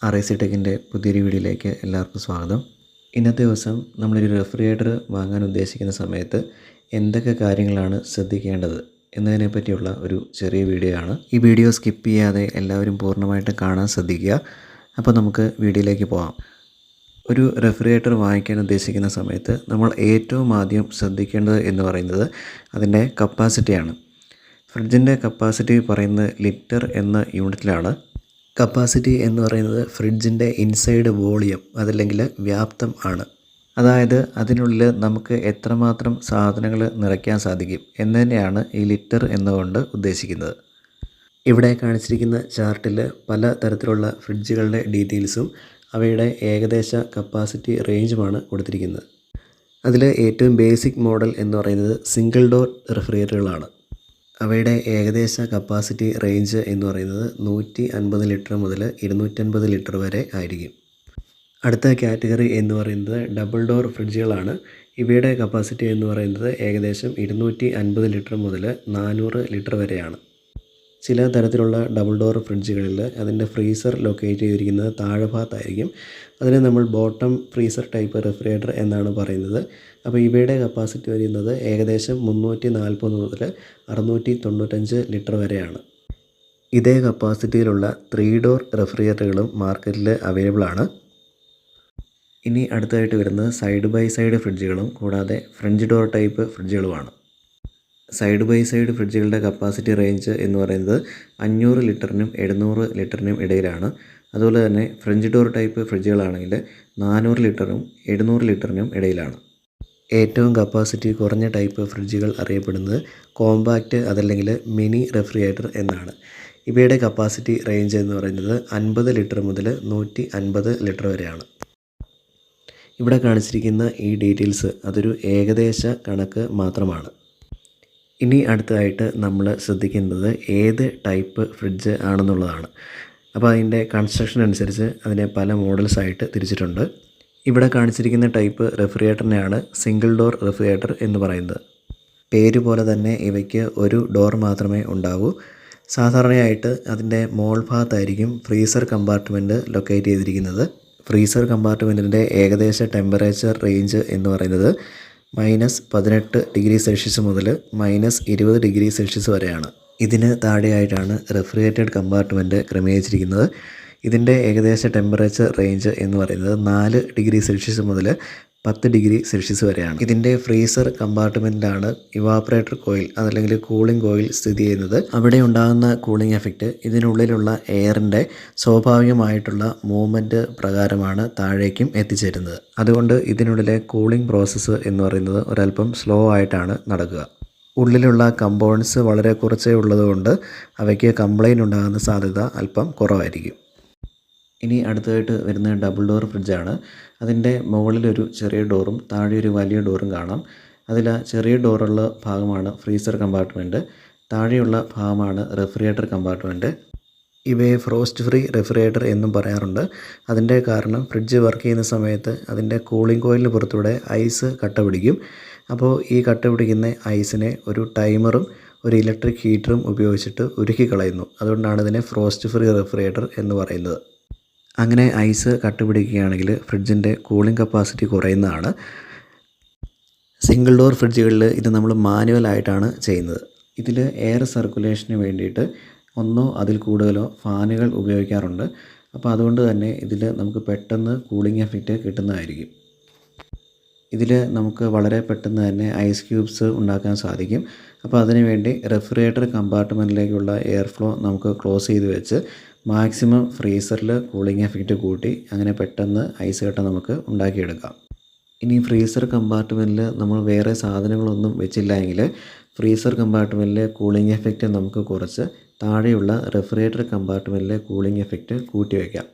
RIC ടെക്കിൻ്റെ പുതിയൊരു വീഡിയോയിലേക്ക് എല്ലാവർക്കും സ്വാഗതം. ഇന്നത്തെ ദിവസം നമ്മളൊരു റെഫ്രിജറേറ്റർ വാങ്ങാൻ ഉദ്ദേശിക്കുന്ന സമയത്ത് എന്തൊക്കെ കാര്യങ്ങളാണ് ശ്രദ്ധിക്കേണ്ടത് എന്നതിനെ പറ്റിയുള്ള ഒരു ചെറിയ വീഡിയോ ആണ്. ഈ വീഡിയോ സ്കിപ്പ് ചെയ്യാതെ എല്ലാവരും പൂർണ്ണമായിട്ട് കാണാൻ ശ്രദ്ധിക്കുക. അപ്പോൾ നമുക്ക് വീഡിയോയിലേക്ക് പോകാം. ഒരു റെഫ്രിജറേറ്റർ വാങ്ങിക്കാൻ ഉദ്ദേശിക്കുന്ന സമയത്ത് നമ്മൾ ഏറ്റവും ആദ്യം ശ്രദ്ധിക്കേണ്ടത് എന്ന് പറയുന്നത് അതിൻ്റെ കപ്പാസിറ്റിയാണ്. ഫ്രിഡ്ജിൻ്റെ കപ്പാസിറ്റി പറയുന്നത് ലിറ്റർ എന്ന യൂണിറ്റിലാണ്. കപ്പാസിറ്റി എന്ന് പറയുന്നത് ഫ്രിഡ്ജിൻ്റെ ഇൻസൈഡ് വോളിയം അതല്ലെങ്കിൽ വ്യാപ്തം ആണ്. അതായത് അതിനുള്ളിൽ നമുക്ക് എത്രമാത്രം സാധനങ്ങൾ നിറയ്ക്കാൻ സാധിക്കും എന്നതിനെയാണ് ഈ ലിറ്റർ എന്നുകൊണ്ട് ഉദ്ദേശിക്കുന്നത്. ഇവിടെ കാണിച്ചിരിക്കുന്ന ചാർട്ടിൽ പല തരത്തിലുള്ള ഫ്രിഡ്ജുകളുടെ ഡീറ്റെയിൽസും അവയുടെ ഏകദേശ കപ്പാസിറ്റി റേഞ്ചുമാണ് കൊടുത്തിരിക്കുന്നത്. അതിൽ ഏറ്റവും ബേസിക് മോഡൽ എന്ന് പറയുന്നത് സിംഗിൾ ഡോർ റെഫ്രിജറേറ്ററുകളാണ്. അവയുടെ ഏകദേശ കപ്പാസിറ്റി റേഞ്ച് എന്ന് പറയുന്നത് 150 ലിറ്റർ മുതൽ 250 ലിറ്റർ വരെ ആയിരിക്കും. അടുത്ത കാറ്റഗറി എന്ന് പറയുന്നത് ഡബിൾ ഡോർ ഫ്രിഡ്ജുകളാണ്. ഇവയുടെ കപ്പാസിറ്റി എന്ന് പറയുന്നത് ഏകദേശം 250 ലിറ്റർ മുതൽ 400 ലിറ്റർ വരെയാണ്. ചില തരത്തിലുള്ള ഡബിൾ ഡോർ ഫ്രിഡ്ജുകളിൽ അതിൻ്റെ ഫ്രീസർ ലൊക്കേറ്റ് ചെയ്തിരിക്കുന്നത് താഴെ ഭാഗത്തായിരിക്കും. അതിന് നമ്മൾ ബോട്ടം ഫ്രീസർ ടൈപ്പ് റെഫ്രിജറേറ്റർ എന്നാണ് പറയുന്നത്. അപ്പോൾ ഇവയുടെ കപ്പാസിറ്റി വരുന്നത് ഏകദേശം 340 മുതൽ 695 ലിറ്റർ വരെയാണ്. ഇതേ കപ്പാസിറ്റിയിലുള്ള 3 ഡോർ റെഫ്രിജറേറ്ററുകളും മാർക്കറ്റിൽ അവൈലബിൾ ആണ്. ഇനി അടുത്തായിട്ട് വരുന്നത് സൈഡ് ബൈ സൈഡ് ഫ്രിഡ്ജുകളും കൂടാതെ ഫ്രഞ്ച് ഡോർ ടൈപ്പ് ഫ്രിഡ്ജുകളുമാണ്. സൈഡ് ബൈ സൈഡ് ഫ്രിഡ്ജുകളുടെ കപ്പാസിറ്റി റേഞ്ച് എന്ന് പറയുന്നത് 500 ലിറ്ററിനും 700 ലിറ്ററിനും ഇടയിലാണ്. അതുപോലെ തന്നെ ഫ്രഞ്ച് ഡോർ ടൈപ്പ് ഫ്രിഡ്ജുകളാണെങ്കിൽ 400 ലിറ്ററും 700 ലിറ്ററിനും ഇടയിലാണ്. ഏറ്റവും കപ്പാസിറ്റി കുറഞ്ഞ ടൈപ്പ് ഫ്രിഡ്ജുകൾ അറിയപ്പെടുന്നത് കോമ്പാക്റ്റ് അതല്ലെങ്കിൽ മിനി റെഫ്രിജറേറ്റർ എന്നാണ്. ഇവയുടെ കപ്പാസിറ്റി റേഞ്ച് എന്ന് പറയുന്നത് 50 ലിറ്റർ മുതൽ 150 ലിറ്റർ വരെയാണ്. ഇവിടെ കാണിച്ചിരിക്കുന്ന ഈ ഡീറ്റെയിൽസ് അതൊരു ഏകദേശ കണക്ക് മാത്രമാണ്. ഇനി അടുത്തതായിട്ട് നമ്മൾ ശ്രദ്ധിക്കുന്നത് ഏത് ടൈപ്പ് ഫ്രിഡ്ജ് ആണെന്നുള്ളതാണ്. അപ്പോൾ അതിൻ്റെ കൺസ്ട്രക്ഷൻ അനുസരിച്ച് അതിനെ പല മോഡൽസായിട്ട് തിരിച്ചിട്ടുണ്ട്. ഇവിടെ കാണിച്ചിരിക്കുന്ന ടൈപ്പ് റെഫ്രിജറേറ്ററിനെയാണ് സിംഗിൾ ഡോർ റെഫ്രിജറേറ്റർ എന്ന് പറയുന്നത്. പേര് പോലെ തന്നെ ഇവയ്ക്ക് ഒരു ഡോർ മാത്രമേ ഉണ്ടാവൂ. സാധാരണയായിട്ട് അതിൻ്റെ മോൾ ഭാഗത്തായിരിക്കും ഫ്രീസർ കമ്പാർട്ട്മെൻറ്റ് ലൊക്കേറ്റ് ചെയ്തിരിക്കുന്നത്. ഫ്രീസർ കമ്പാർട്ട്മെൻറ്റിൻ്റെ ഏകദേശ ടെമ്പറേച്ചർ റേഞ്ച് എന്ന് പറയുന്നത് -18 ഡിഗ്രി സെൽഷ്യസ് മുതൽ -20 ഡിഗ്രി സെൽഷ്യസ് വരെയാണ്. ഇതിന് താഴെയായിട്ടാണ് റെഫ്രിജറേറ്റഡ് കമ്പാർട്ട്മെൻറ്റ് ക്രമീകരിച്ചിരിക്കുന്നത്. ഇതിൻ്റെ ഏകദേശ ടെമ്പറേച്ചർ റേഞ്ച് എന്ന് പറയുന്നത് 4 ഡിഗ്രി സെൽഷ്യസ് മുതൽ 10 ഡിഗ്രി സെൽഷ്യസ് വരെയാണ്. ഇതിൻ്റെ ഫ്രീസർ കമ്പാർട്ട്മെൻറ്റിലാണ് ഇവാപ്പറേറ്റർ കോയിൽ അതല്ലെങ്കിൽ കൂളിംഗ് കോയിൽ സ്ഥിതി ചെയ്യുന്നത്. അവിടെ ഉണ്ടാകുന്ന കൂളിംഗ് എഫക്റ്റ് ഇതിനുള്ളിലുള്ള എയറിൻ്റെ സ്വാഭാവികമായിട്ടുള്ള മൂവ്മെൻറ്റ് പ്രകാരമാണ് താഴേക്കും എത്തിച്ചേരുന്നത്. അതുകൊണ്ട് ഇതിനുള്ളിലെ കൂളിംഗ് പ്രോസസ്സ് എന്ന് പറയുന്നത് ഒരല്പം സ്ലോ ആയിട്ടാണ് നടക്കുക. ഉള്ളിലുള്ള കമ്പോണൻസ് വളരെ കുറച്ചേ ഉള്ളതുകൊണ്ട് അവയ്ക്ക് കംപ്ലൈൻറ്റ് ഉണ്ടാകുന്ന സാധ്യത അല്പം കുറവായിരിക്കും. ഇനി അടുത്തതായിട്ട് വരുന്ന ഡബിൾ ഡോർ ഫ്രിഡ്ജാണ്. അതിൻ്റെ മുകളിലൊരു ചെറിയ ഡോറും താഴെ ഒരു വലിയ ഡോറും കാണാം. അതിൽ ചെറിയ ഡോറുള്ള ഭാഗമാണ് ഫ്രീസർ കമ്പാർട്ട്മെൻറ്റ്, താഴെയുള്ള ഭാഗമാണ് റെഫ്രിജറേറ്റർ കമ്പാർട്ട്മെൻറ്റ്. ഇവയെ ഫ്രോസ്റ്റ് ഫ്രീ റെഫ്രിജറേറ്റർ എന്നും പറയാറുണ്ട്. അതിൻ്റെ കാരണം ഫ്രിഡ്ജ് വർക്ക് ചെയ്യുന്ന സമയത്ത് അതിൻ്റെ കൂളിംഗ് കോയിലിന് പുറത്തൂടെ ഐസ് കട്ട പിടിക്കും. അപ്പോൾ ഈ കട്ട പിടിക്കുന്ന ഐസിനെ ഒരു ടൈമറും ഒരു ഇലക്ട്രിക് ഹീറ്ററും ഉപയോഗിച്ചിട്ട് ഉരുക്കി കളയുന്നു. അതുകൊണ്ടാണ് ഇതിനെ ഫ്രോസ്റ്റ് ഫ്രീ റെഫ്രിജറേറ്റർ എന്ന് പറയുന്നത്. അങ്ങനെ ഐസ് കട്ടുപിടിക്കുകയാണെങ്കിൽ ഫ്രിഡ്ജിൻ്റെ കൂളിംഗ് കപ്പാസിറ്റി കുറയുന്നതാണ്. സിംഗിൾ ഡോർ ഫ്രിഡ്ജുകളിൽ ഇത് നമ്മൾ മാനുവലായിട്ടാണ് ചെയ്യുന്നത്. ഇതിൽ എയർ സർക്കുലേഷന് വേണ്ടിയിട്ട് ഒന്നോ അതിൽ കൂടുതലോ ഫാനുകൾ ഉപയോഗിക്കാറുണ്ട്. അപ്പോൾ അതുകൊണ്ട് തന്നെ ഇതിൽ നമുക്ക് പെട്ടെന്ന് കൂളിംഗ് എഫക്റ്റ് കിട്ടുന്നതായിരിക്കും. ഇതിൽ നമുക്ക് വളരെ പെട്ടെന്ന് തന്നെ ഐസ് ക്യൂബ്സ് ഉണ്ടാക്കാൻ സാധിക്കും. അപ്പോൾ അതിനുവേണ്ടി റെഫ്രിജറേറ്റർ കമ്പാർട്ട്മെൻറ്റിലേക്കുള്ള എയർ ഫ്ലോ നമുക്ക് ക്ലോസ് ചെയ്ത് വെച്ച് മാക്സിമം ഫ്രീസറിൽ കൂളിംഗ് എഫക്റ്റ് കൂട്ടി അങ്ങനെ പെട്ടെന്ന് ഐസ് കട്ട നമുക്ക് ഉണ്ടാക്കിയെടുക്കാം. ഇനി ഫ്രീസർ കമ്പാർട്ട്മെൻറ്റിൽ നമ്മൾ വേറെ സാധനങ്ങളൊന്നും വെച്ചില്ല എങ്കിൽ ഫ്രീസർ കമ്പാർട്ട്മെൻറ്റിലെ കൂളിംഗ് എഫക്റ്റ് നമുക്ക് കുറച്ച് താഴെയുള്ള റെഫ്രിജറേറ്റർ കമ്പാർട്ട്മെൻറ്റിലെ കൂളിംഗ് എഫക്റ്റ് കൂട്ടി വയ്ക്കാം.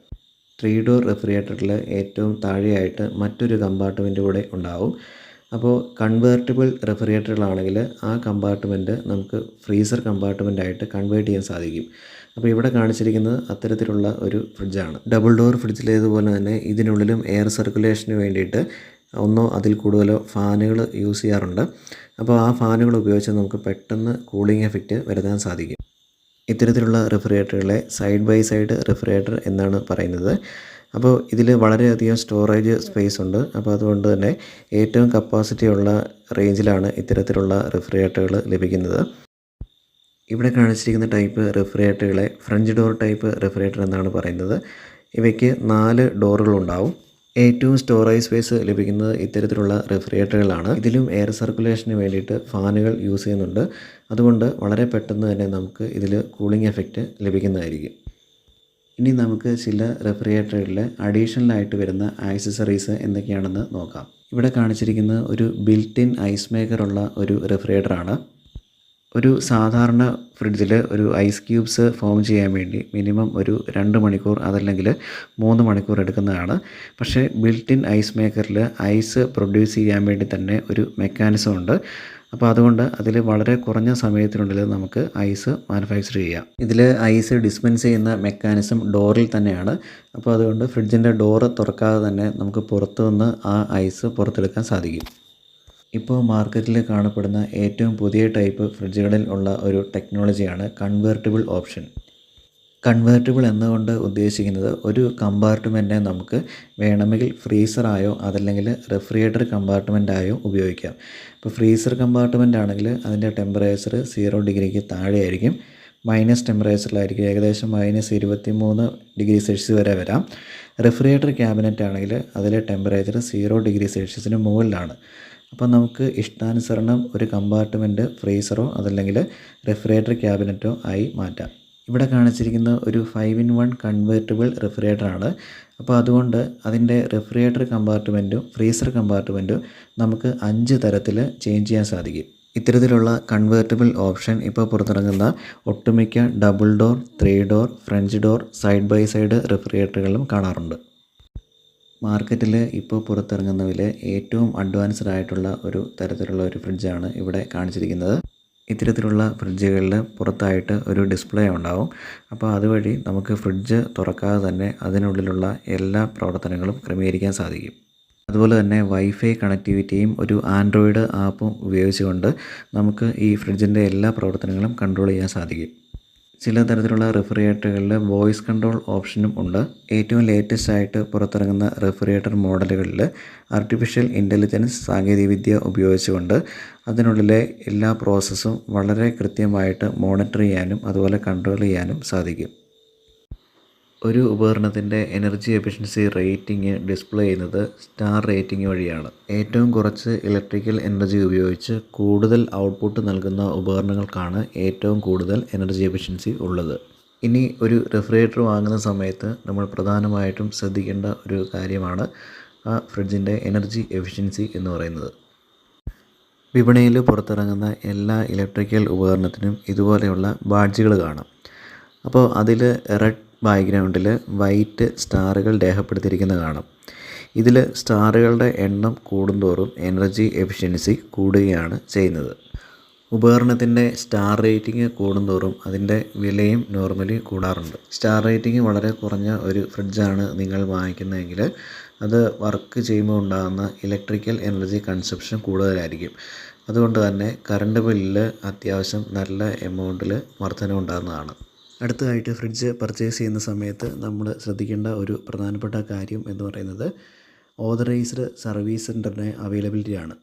3 ഡോർ റെഫ്രിജറേറ്ററിൽ ഏറ്റവും താഴെയായിട്ട് മറ്റൊരു കമ്പാർട്ട്മെൻറ്റ് കൂടെ ഉണ്ടാവും. അപ്പോൾ കൺവേർട്ടിബിൾ റെഫ്രിജറേറ്ററുകളാണെങ്കിൽ ആ കമ്പാർട്ട്മെൻറ്റ് നമുക്ക് ഫ്രീസർ കമ്പാർട്ട്മെൻറ്റായിട്ട് കൺവേർട്ട് ചെയ്യാൻ സാധിക്കും. അപ്പോൾ ഇവിടെ കാണിച്ചിരിക്കുന്നത് അത്തരത്തിലുള്ള ഒരു ഫ്രിഡ്ജാണ്. ഡബിൾ ഡോർ ഫ്രിഡ്ജിലേതുപോലെ തന്നെ ഇതിനുള്ളിലും എയർ സർക്കുലേഷന് വേണ്ടിയിട്ട് ഒന്നോ അതിൽ കൂടുതലോ ഫാനുകൾ യൂസ് ചെയ്യാറുണ്ട്. അപ്പോൾ ആ ഫാനുകൾ ഉപയോഗിച്ച് നമുക്ക് പെട്ടെന്ന് കൂളിംഗ് എഫക്റ്റ് വരുത്താൻ സാധിക്കും. ഇത്തരത്തിലുള്ള റെഫ്രിജറേറ്ററുകളെ സൈഡ് ബൈ സൈഡ് റെഫ്രിജറേറ്റർ എന്നാണ് പറയുന്നത്. അപ്പോൾ ഇതിൽ വളരെയധികം സ്റ്റോറേജ് സ്പേസ് ഉണ്ട്. അപ്പോൾ അതുകൊണ്ട് തന്നെ ഏറ്റവും കപ്പാസിറ്റി ഉള്ള റേഞ്ചിലാണ് ഇത്തരത്തിലുള്ള റെഫ്രിജറേറ്ററുകൾ ലഭിക്കുന്നത്. ഇവിടെ കാണിച്ചിരിക്കുന്ന ടൈപ്പ് റെഫ്രിജറേറ്ററുകളെ ഫ്രഞ്ച് ഡോർ ടൈപ്പ് റെഫ്രിജറേറ്റർ എന്നാണ് പറയുന്നത്. ഇവയ്ക്ക് 4 ഡോറുകളുണ്ടാവും. ഏറ്റവും സ്റ്റോറേജ് സ്പേസ് ലഭിക്കുന്നത് ഇത്തരത്തിലുള്ള റെഫ്രിജറേറ്ററുകളാണ്. ഇതിലും എയർ സർക്കുലേഷന് വേണ്ടിയിട്ട് ഫാനുകൾ യൂസ് ചെയ്യുന്നുണ്ട്. അതുകൊണ്ട് വളരെ പെട്ടെന്ന് തന്നെ നമുക്ക് ഇതിൽ കൂളിംഗ് എഫക്റ്റ് ലഭിക്കുന്നതായിരിക്കും. ഇനി നമുക്ക് ചില റെഫ്രിജറേറ്ററുകളിൽ അഡീഷണലായിട്ട് വരുന്ന ആക്സസറീസ് എന്തൊക്കെയാണെന്ന് നോക്കാം. ഇവിടെ കാണിച്ചിരിക്കുന്ന ഒരു ബിൽറ്റ് ഇൻ ഐസ് മേക്കറുള്ള ഒരു റെഫ്രിജറേറ്ററാണ്. ഒരു സാധാരണ ഫ്രിഡ്ജിൽ ഒരു ഐസ് ക്യൂബ്സ് ഫോം ചെയ്യാൻ വേണ്ടി മിനിമം ഒരു 2 മണിക്കൂർ അതല്ലെങ്കിൽ 3 മണിക്കൂർ എടുക്കുന്നതാണ്. പക്ഷേ ബിൽറ്റ് ഇൻ ഐസ് മേക്കറിൽ ഐസ് പ്രൊഡ്യൂസ് ചെയ്യാൻ വേണ്ടി തന്നെ ഒരു മെക്കാനിസം ഉണ്ട്. അപ്പോൾ അതുകൊണ്ട് അതിൽ വളരെ കുറഞ്ഞ സമയത്തിനുള്ളിൽ നമുക്ക് ഐസ് മാനുഫാക്ചർ ചെയ്യാം. ഇതിൽ ഐസ് ഡിസ്പെൻസ് ചെയ്യുന്ന മെക്കാനിസം ഡോറിൽ തന്നെയാണ്. അപ്പോൾ അതുകൊണ്ട് ഫ്രിഡ്ജിൻ്റെ ഡോറ് തുറക്കാതെ തന്നെ നമുക്ക് പുറത്തു നിന്ന് ആ ഐസ് പുറത്തെടുക്കാൻ സാധിക്കും. ഇപ്പോൾ മാർക്കറ്റിൽ കാണപ്പെടുന്ന ഏറ്റവും പുതിയ ടൈപ്പ് ഫ്രിഡ്ജുകളിൽ ഉള്ള ഒരു ടെക്നോളജിയാണ് കൺവേർട്ടിബിൾ ഓപ്ഷൻ. കൺവേർട്ടിബിൾ എന്നുകൊണ്ട് ഉദ്ദേശിക്കുന്നത് ഒരു കമ്പാർട്ട്മെൻറ്റിനെ നമുക്ക് വേണമെങ്കിൽ ഫ്രീസറായോ അതല്ലെങ്കിൽ റെഫ്രിജറേറ്റർ കമ്പാർട്ട്മെൻറ്റായോ ഉപയോഗിക്കാം. ഇപ്പോൾ ഫ്രീസർ കമ്പാർട്ട്മെൻ്റ് ആണെങ്കിൽ അതിൻ്റെ ടെമ്പറേച്ചർ 0 ഡിഗ്രിക്ക് താഴെയായിരിക്കും. മൈനസ് ടെമ്പറേച്ചറിലായിരിക്കും, ഏകദേശം -23°C വരെ വരാം. റെഫ്രിജറേറ്റർ ക്യാബിനറ്റ് ആണെങ്കിൽ അതിലെ ടെമ്പറേച്ചർ 0 ഡിഗ്രി സെൽഷ്യസിന് മുകളിലാണ്. അപ്പോൾ നമുക്ക് ഇഷ്ടാനുസരണം ഒരു കമ്പാർട്ട്മെൻറ്റ് ഫ്രീസറോ അതല്ലെങ്കിൽ റെഫ്രിജറേറ്റർ ക്യാബിനറ്റോ ആയി മാറ്റാം. ഇവിടെ കാണിച്ചിരിക്കുന്ന ഒരു 5-in-1 കൺവേർട്ടിബിൾ റെഫ്രിജറേറ്ററാണ്. അപ്പോൾ അതുകൊണ്ട് അതിൻ്റെ റെഫ്രിജറേറ്റർ കമ്പാർട്ട്മെൻറ്റും ഫ്രീസർ കമ്പാർട്ട്മെൻറ്റും നമുക്ക് 5 തരത്തിൽ ചേഞ്ച് ചെയ്യാൻ സാധിക്കും. ഇത്തരത്തിലുള്ള കൺവേർട്ടിബിൾ ഓപ്ഷൻ ഇപ്പോൾ പുറത്തിറങ്ങുന്ന ഒട്ടുമിക്ക double door, 3 door, French door, side by side റെഫ്രിജറേറ്ററുകളിലും കാണാറുണ്ട്. മാർക്കറ്റിൽ ഇപ്പോൾ പുറത്തിറങ്ങുന്നതിൽ ഏറ്റവും അഡ്വാൻസ്ഡ് ആയിട്ടുള്ള ഒരു തരത്തിലുള്ള ഒരു ഫ്രിഡ്ജാണ് ഇവിടെ കാണിച്ചിരിക്കുന്നത്. ഇത്തരത്തിലുള്ള ഫ്രിഡ്ജുകളിൽ പുറത്തായിട്ട് ഒരു ഡിസ്പ്ലേ ഉണ്ടാവും. അപ്പോൾ അതുവഴി നമുക്ക് ഫ്രിഡ്ജ് തുറക്കാതെ തന്നെ അതിനുള്ളിലുള്ള എല്ലാ പ്രവർത്തനങ്ങളും ക്രമീകരിക്കാൻ സാധിക്കും. അതുപോലെ തന്നെ വൈഫൈ കണക്ടിവിറ്റിയും ഒരു ആൻഡ്രോയിഡ് ആപ്പും ഉപയോഗിച്ചുകൊണ്ട് നമുക്ക് ഈ ഫ്രിഡ്ജിൻ്റെ എല്ലാ പ്രവർത്തനങ്ങളും കൺട്രോൾ ചെയ്യാൻ സാധിക്കും. ചില തരത്തിലുള്ള റെഫ്രിജറേറ്ററുകളിൽ വോയിസ് കൺട്രോൾ ഓപ്ഷനും ഉണ്ട്. ഏറ്റവും ലേറ്റസ്റ്റ് ആയിട്ട് പുറത്തിറങ്ങുന്ന റെഫ്രിജറേറ്റർ മോഡലുകളിൽ ആർട്ടിഫിഷ്യൽ ഇൻ്റലിജൻസ് സാങ്കേതികവിദ്യ ഉപയോഗിച്ചുകൊണ്ട് അതിനുള്ളിലെ എല്ലാ പ്രോസസ്സും വളരെ കൃത്യമായിട്ട് മോണിറ്റർ ചെയ്യാനും അതുപോലെ കൺട്രോൾ ചെയ്യാനും സാധിക്കും. ഒരു ഉപകരണത്തിൻ്റെ എനർജി എഫിഷ്യൻസി റേറ്റിംഗ് ഡിസ്പ്ലേ ചെയ്യുന്നത് സ്റ്റാർ റേറ്റിംഗ് വഴിയാണ്. ഏറ്റവും കുറച്ച് ഇലക്ട്രിക്കൽ എനർജി ഉപയോഗിച്ച് കൂടുതൽ ഔട്ട്പുട്ട് നൽകുന്ന ഉപകരണങ്ങൾക്കാണ് ഏറ്റവും കൂടുതൽ എനർജി എഫിഷ്യൻസി ഉള്ളത്. ഇനി ഒരു റെഫ്രിജറേറ്റർ വാങ്ങുന്ന സമയത്ത് നമ്മൾ പ്രധാനമായിട്ടും ശ്രദ്ധിക്കേണ്ട ഒരു കാര്യമാണ് ആ ഫ്രിഡ്ജിൻ്റെ എനർജി എഫിഷ്യൻസി എന്ന് പറയുന്നത്. വിപണിയിൽ പുറത്തിറങ്ങുന്ന എല്ലാ ഇലക്ട്രിക്കൽ ഉപകരണത്തിനും ഇതുപോലെയുള്ള ബാഡ്ജുകൾ കാണാം. അപ്പോൾ അതിൽ റെഡ് ബാക്ക്ഗ്രൗണ്ടിൽ വൈറ്റ് സ്റ്റാറുകൾ രേഖപ്പെടുത്തിയിരിക്കുന്നത് കാണാം. ഇതിൽ സ്റ്റാറുകളുടെ എണ്ണം കൂടുന്തോറും എനർജി എഫിഷ്യൻസി കൂടുകയാണ് ചെയ്യുന്നത്. ഉപകരണത്തിൻ്റെ സ്റ്റാർ റേറ്റിംഗ് കൂടുന്തോറും അതിൻ്റെ വിലയും നോർമലി കൂടാറുണ്ട്. സ്റ്റാർ റേറ്റിംഗ് വളരെ കുറഞ്ഞ ഒരു ഫ്രിഡ്ജാണ് നിങ്ങൾ വാങ്ങിക്കുന്നതെങ്കിൽ അത് വർക്ക് ചെയ്യുമ്പോൾ ഉണ്ടാകുന്ന ഇലക്ട്രിക്കൽ എനർജി കൺസപ്ഷൻ കൂടുതലായിരിക്കും. അതുകൊണ്ട് തന്നെ കറണ്ട് ബില്ലിൽ അത്യാവശ്യം നല്ല എമൗണ്ടിൽ വർധനവുണ്ടാകുന്നതാണ്. അടുത്തതായിട്ട് ഫ്രിഡ്ജ് പർച്ചേസ് ചെയ്യുന്ന സമയത്ത് നമ്മൾ ശ്രദ്ധിക്കേണ്ട ഒരു പ്രധാനപ്പെട്ട കാര്യം എന്ന് പറയുന്നത് ഓതറൈസ്ഡ് സർവീസ് സെൻ്ററിൻ്റെ അവൈലബിലിറ്റിയാണ്.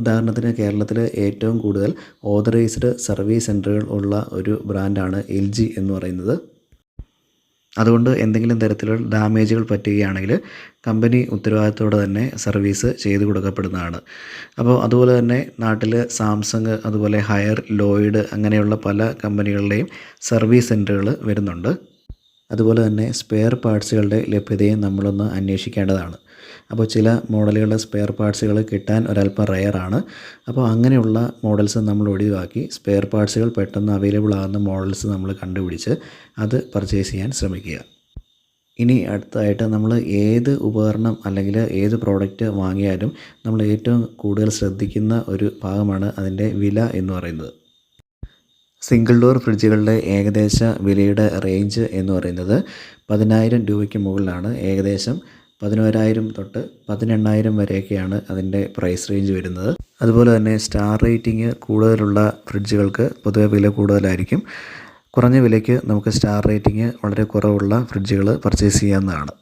ഉദാഹരണത്തിന് കേരളത്തിൽ ഏറ്റവും കൂടുതൽ ഓതറൈസ്ഡ് സർവീസ് സെൻ്ററുകൾ ഉള്ള ഒരു ബ്രാൻഡാണ് LG എന്ന് പറയുന്നത്. അതുകൊണ്ട് എന്തെങ്കിലും തരത്തിലുള്ള ഡാമേജുകൾ പറ്റുകയാണെങ്കിൽ കമ്പനി ഉത്തരവാദിത്തത്തോടെ തന്നെ സർവീസ് ചെയ്തു കൊടുക്കപ്പെടുന്നതാണ്. അപ്പോൾ അതുപോലെ തന്നെ നാട്ടിൽ സാംസങ്, അതുപോലെ ഹയർ, ലോയിഡ് അങ്ങനെയുള്ള പല കമ്പനികളുടെയും സർവീസ് സെൻ്ററുകൾ വരുന്നുണ്ട്. അതുപോലെ തന്നെ സ്പെയർ പാർട്സുകളുടെ ലഭ്യതയും നമ്മളൊന്ന് അന്വേഷിക്കേണ്ടതാണ്. അപ്പോൾ ചില മോഡലുകളുടെ സ്പെയർ പാർട്സുകൾ കിട്ടാൻ ഒരല്പം റെയറാണ്. അപ്പോൾ അങ്ങനെയുള്ള മോഡൽസ് നമ്മൾ ഒഴിവാക്കി സ്പെയർ പാർട്സുകൾ പെട്ടെന്ന് അവൈലബിൾ ആകുന്ന മോഡൽസ് നമ്മൾ കണ്ടുപിടിച്ച് അത് പർച്ചേസ് ചെയ്യാൻ ശ്രമിക്കുക. ഇനി അടുത്തതായിട്ട് നമ്മൾ ഏത് ഉപകരണം അല്ലെങ്കിൽ ഏത് പ്രോഡക്റ്റ് വാങ്ങിയാലും നമ്മൾ ഏറ്റവും കൂടുതൽ ശ്രദ്ധിക്കുന്ന ഒരു ഭാഗമാണ് അതിൻ്റെ വില എന്ന് പറയുന്നത്. സിംഗിൾ ഡോർ ഫ്രിഡ്ജുകളുടെ ഏകദേശ വിലയുടെ റേഞ്ച് എന്ന് പറയുന്നത് 10,000 രൂപയ്ക്ക് മുകളിലാണ്. ഏകദേശം 11,000 തൊട്ട് 18,000 വരെയൊക്കെയാണ് അതിൻ്റെ പ്രൈസ് റേഞ്ച് വരുന്നത്. അതുപോലെ തന്നെ സ്റ്റാർ റേറ്റിംഗ് കൂടുതലുള്ള ഫ്രിഡ്ജുകൾക്ക് പൊതുവെ വില കൂടുതലായിരിക്കും. കുറഞ്ഞ വിലയ്ക്ക് നമുക്ക് സ്റ്റാർ റേറ്റിംഗ് വളരെ കുറവുള്ള ഫ്രിഡ്ജുകൾ പർച്ചേസ് ചെയ്യാവുന്നതാണ്.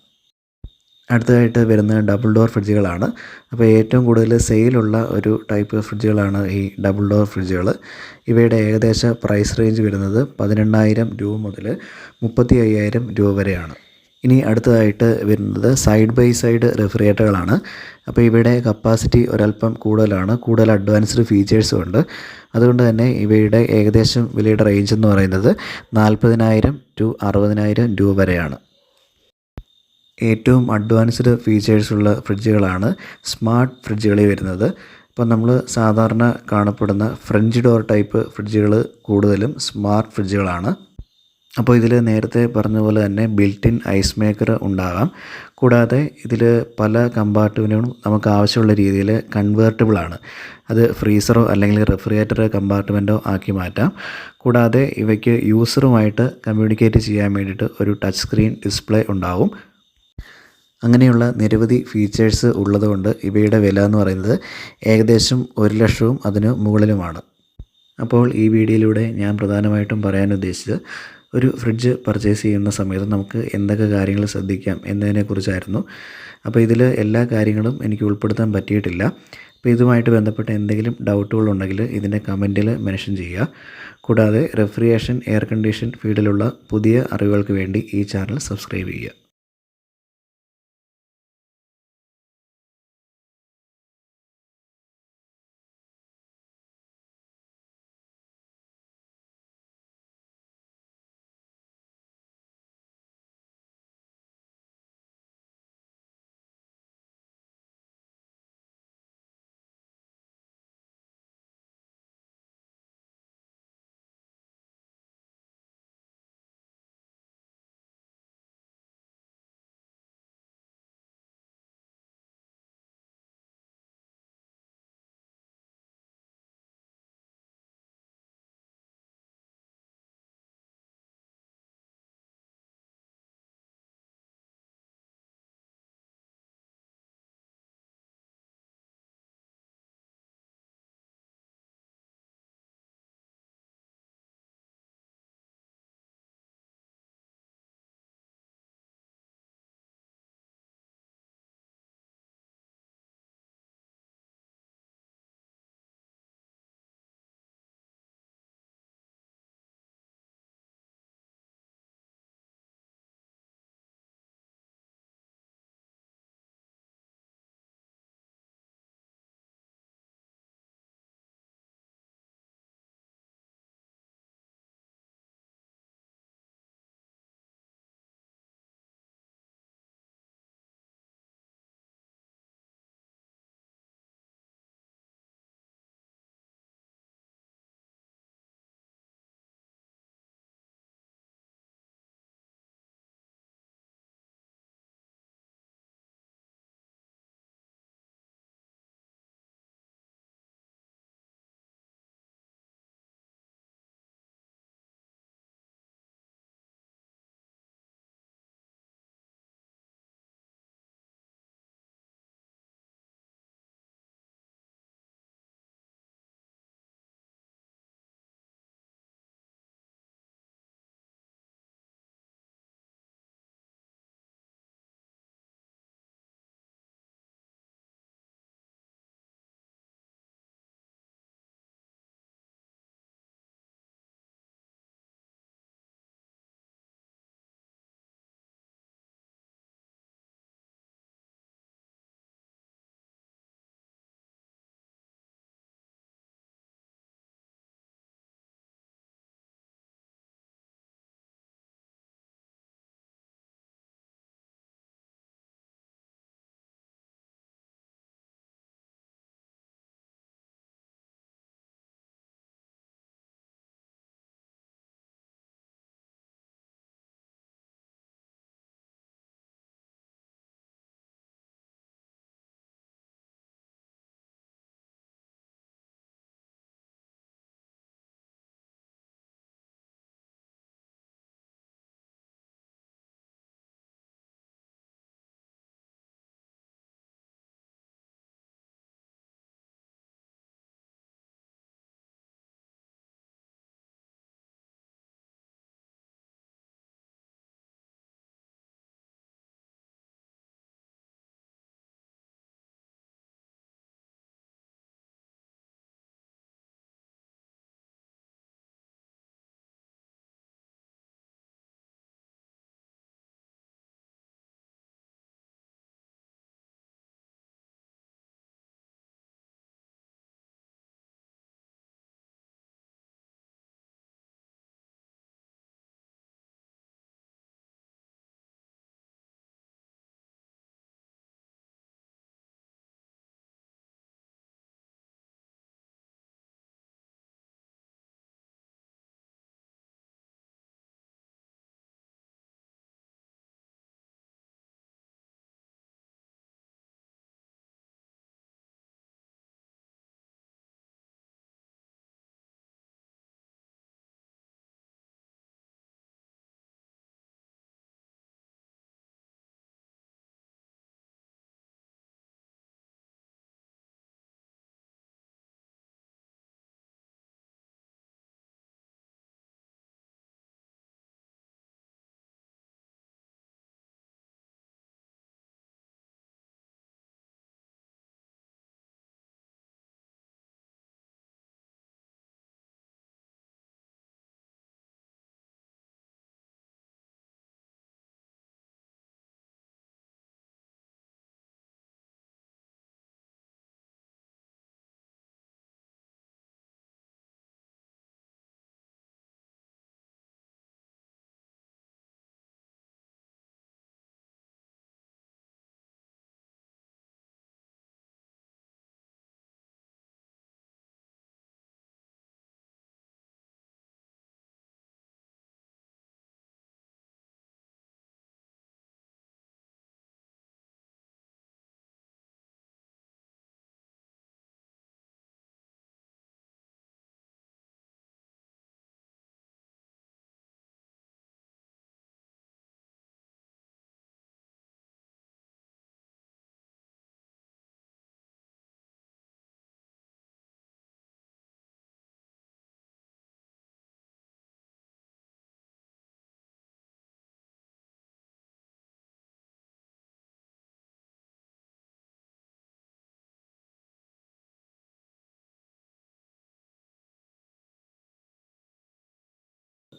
അടുത്തതായിട്ട് വരുന്ന ഡബിൾ ഡോർ ഫ്രിഡ്ജുകളാണ്. അപ്പോൾ ഏറ്റവും കൂടുതൽ സെയിലുള്ള ഒരു ടൈപ്പ് ഫ്രിഡ്ജുകളാണ് ഈ ഡബിൾ ഡോർ ഫ്രിഡ്ജുകൾ. ഇവയുടെ ഏകദേശ പ്രൈസ് റേഞ്ച് വരുന്നത് 18,000 രൂപ മുതൽ 35,000 രൂപ വരെയാണ്. ഇനി അടുത്തതായിട്ട് വരുന്നത് സൈഡ് ബൈ സൈഡ് റെഫ്രിജറേറ്ററുകളാണ്. അപ്പോൾ ഇവയുടെ കപ്പാസിറ്റി ഒരല്പം കൂടുതലാണ്, കൂടുതൽ അഡ്വാൻസ്ഡ് ഫീച്ചേഴ്സും ഉണ്ട്. അതുകൊണ്ട് തന്നെ ഇവയുടെ ഏകദേശം വിലയുടെ റേഞ്ച് എന്ന് പറയുന്നത് 40,000 to 60,000 രൂപ വരെയാണ്. ഏറ്റവും അഡ്വാൻസ്ഡ് ഫീച്ചേഴ്സുള്ള ഫ്രിഡ്ജുകളാണ് സ്മാർട്ട് ഫ്രിഡ്ജുകളിൽ വരുന്നത്. ഇപ്പോൾ നമ്മൾ സാധാരണ കാണപ്പെടുന്ന ഫ്രഞ്ച് ഡോർ ടൈപ്പ് ഫ്രിഡ്ജുകൾ കൂടുതലും സ്മാർട്ട് ഫ്രിഡ്ജുകളാണ്. അപ്പോൾ ഇതിൽ നേരത്തെ പറഞ്ഞ പോലെ തന്നെ ബിൽറ്റ് ഇൻ ഐസ് മേക്കർ ഉണ്ടാകാം. കൂടാതെ ഇതിൽ പല കമ്പാർട്ട്മെൻറ്റുകളും നമുക്ക് ആവശ്യമുള്ള രീതിയിൽ കൺവേർട്ടബിളാണ്. അത് ഫ്രീസറോ അല്ലെങ്കിൽ റെഫ്രിജറേറ്റർ കമ്പാർട്ട്മെൻറ്റോ ആക്കി മാറ്റാം. കൂടാതെ ഇവയ്ക്ക് യൂസറുമായിട്ട് കമ്മ്യൂണിക്കേറ്റ് ചെയ്യാൻ വേണ്ടിയിട്ട് ഒരു ടച്ച് സ്ക്രീൻ ഡിസ്പ്ലേ ഉണ്ടാവും. അങ്ങനെയുള്ള നിരവധി ഫീച്ചേഴ്സ് ഉള്ളതുകൊണ്ട് ഇവയുടെ വില എന്ന് പറയുന്നത് ഏകദേശം 1,00,000 അതിന് മുകളിലുമാണ്. അപ്പോൾ ഈ വീഡിയോയിലൂടെ ഞാൻ പ്രധാനമായിട്ടും പറയാൻ ഉദ്ദേശിച്ചത് ഒരു ഫ്രിഡ്ജ് പർച്ചേസ് ചെയ്യുന്ന സമയത്ത് നമുക്ക് എന്തൊക്കെ കാര്യങ്ങൾ ശ്രദ്ധിക്കാം എന്നതിനെക്കുറിച്ചായിരുന്നു. അപ്പോൾ ഇതിൽ എല്ലാ കാര്യങ്ങളും എനിക്ക് ഉൾപ്പെടുത്താൻ പറ്റിയിട്ടില്ല. അപ്പോൾ ഇതുമായിട്ട് ബന്ധപ്പെട്ട എന്തെങ്കിലും ഡൗട്ടുകളുണ്ടെങ്കിൽ ഇതിൻ്റെ കമൻറ്റിൽ മെൻഷൻ ചെയ്യുക. കൂടാതെ റെഫ്രിജറേഷൻ, എയർ കണ്ടീഷൻ ഫീൽഡിലുള്ള പുതിയ അറിവുകൾക്ക് വേണ്ടി ഈ ചാനൽ സബ്സ്ക്രൈബ് ചെയ്യുക.